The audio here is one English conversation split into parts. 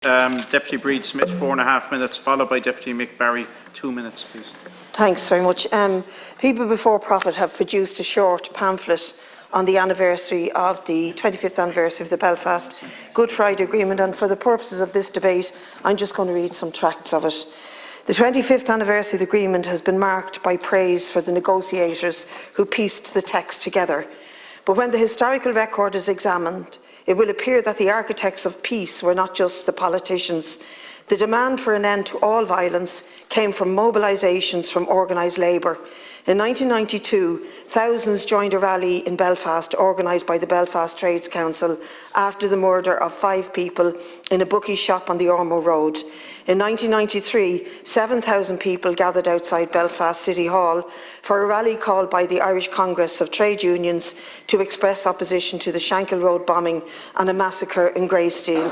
Deputy Bríd Smith, 4.5 minutes, followed by Deputy Mick Barry, 2 minutes, please. Thanks very much. People Before Profit have produced a short pamphlet on the anniversary of the 25th anniversary of the Belfast Good Friday Agreement, and for the purposes of this debate, I'm just going to read some tracts of it. The 25th anniversary of the agreement has been marked by praise for the negotiators who pieced the text together. But when the historical record is examined, it will appear that the architects of peace were not just the politicians. The demand for an end to all violence came from mobilisations from organised labour. In 1992, thousands joined a rally in Belfast organised by the Belfast Trades Council after the murder of 5 people in a bookie shop on the Ormeau Road. In 1993, 7,000 people gathered outside Belfast City Hall for a rally called by the Irish Congress of Trade Unions to express opposition to the Shankill Road bombing and a massacre in Greysteel.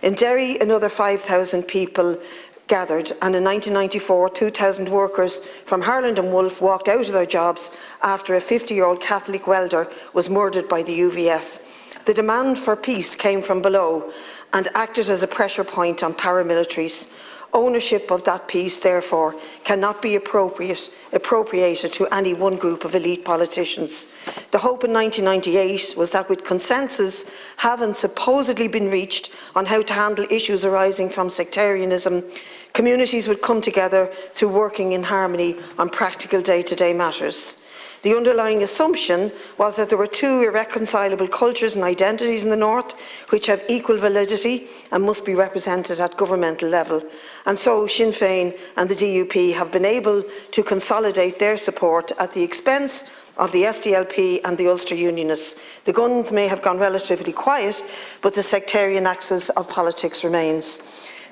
In Derry, another 5,000 people gathered, and in 1994, 2,000 workers from Harland and Wolff walked out of their jobs after a 50-year-old Catholic welder was murdered by the UVF. The demand for peace came from below and acted as a pressure point on paramilitaries. Ownership of that peace, therefore, cannot be appropriated to any one group of elite politicians. The hope in 1998 was that with consensus having supposedly been reached on how to handle issues arising from sectarianism, communities would come together through working in harmony on practical day-to-day matters. The underlying assumption was that there were 2 irreconcilable cultures and identities in the North which have equal validity and must be represented at governmental level. And so Sinn Féin and the DUP have been able to consolidate their support at the expense of the SDLP and the Ulster Unionists. The guns may have gone relatively quiet, but the sectarian axis of politics remains.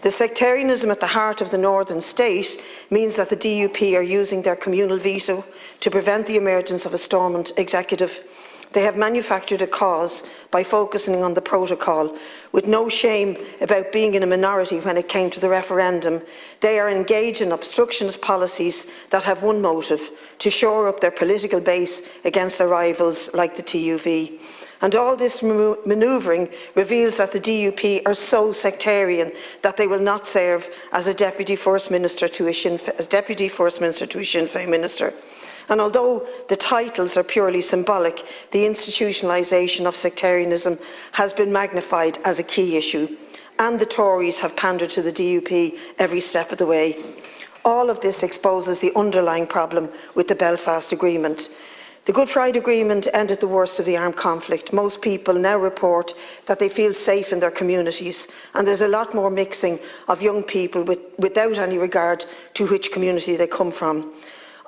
The sectarianism at the heart of the northern state means that the DUP are using their communal veto to prevent the emergence of a Stormont executive. They have manufactured a cause by focusing on the protocol. With no shame about being in a minority when it came to the referendum, they are engaged in obstructionist policies that have one motive: to shore up their political base against their rivals like the TUV. And all this manoeuvring reveals that the DUP are so sectarian that they will not serve as a Deputy First Minister to a Sinn Féin minister. And although the titles are purely symbolic, the institutionalisation of sectarianism has been magnified as a key issue, and the Tories have pandered to the DUP every step of the way. All of this exposes the underlying problem with the Belfast Agreement. The Good Friday Agreement ended the worst of the armed conflict. Most people now report that they feel safe in their communities, and there's a lot more mixing of young people without any regard to which community they come from.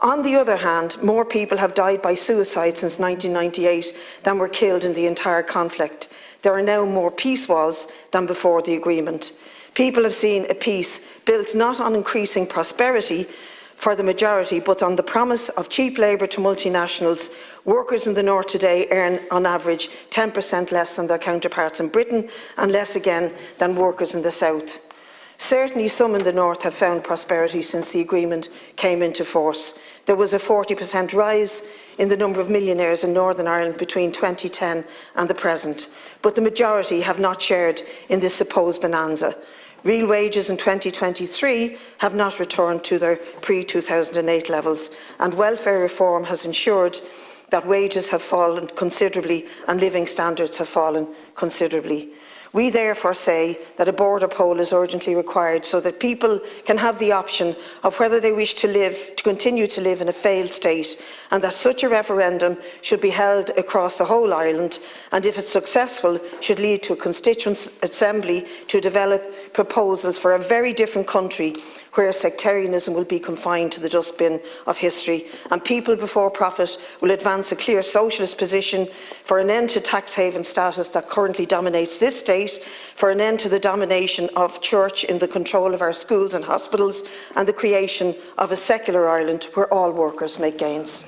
On the other hand, more people have died by suicide since 1998 than were killed in the entire conflict. There are now more peace walls than before the agreement. People have seen a peace built not on increasing prosperity for the majority, but on the promise of cheap labour to multinationals. Workers in the North today earn, on average, 10% less than their counterparts in Britain, and less again than workers in the South. Certainly some in the North have found prosperity since the agreement came into force. There was a 40% rise in the number of millionaires in Northern Ireland between 2010 and the present, but the majority have not shared in this supposed bonanza. Real wages in 2023 have not returned to their pre-2008 levels, and welfare reform has ensured that wages have fallen considerably and living standards have fallen considerably. We therefore say that a border poll is urgently required so that people can have the option of whether they wish to continue to live in a failed state, and that such a referendum should be held across the whole Ireland, and if it's successful, should lead to a constituent assembly to develop proposals for a very different country where sectarianism will be confined to the dustbin of history, and People Before Profit will advance a clear socialist position for an end to tax haven status that currently dominates this state, for an end to the domination of church in the control of our schools and hospitals, and the creation of a secular Ireland where all workers make gains.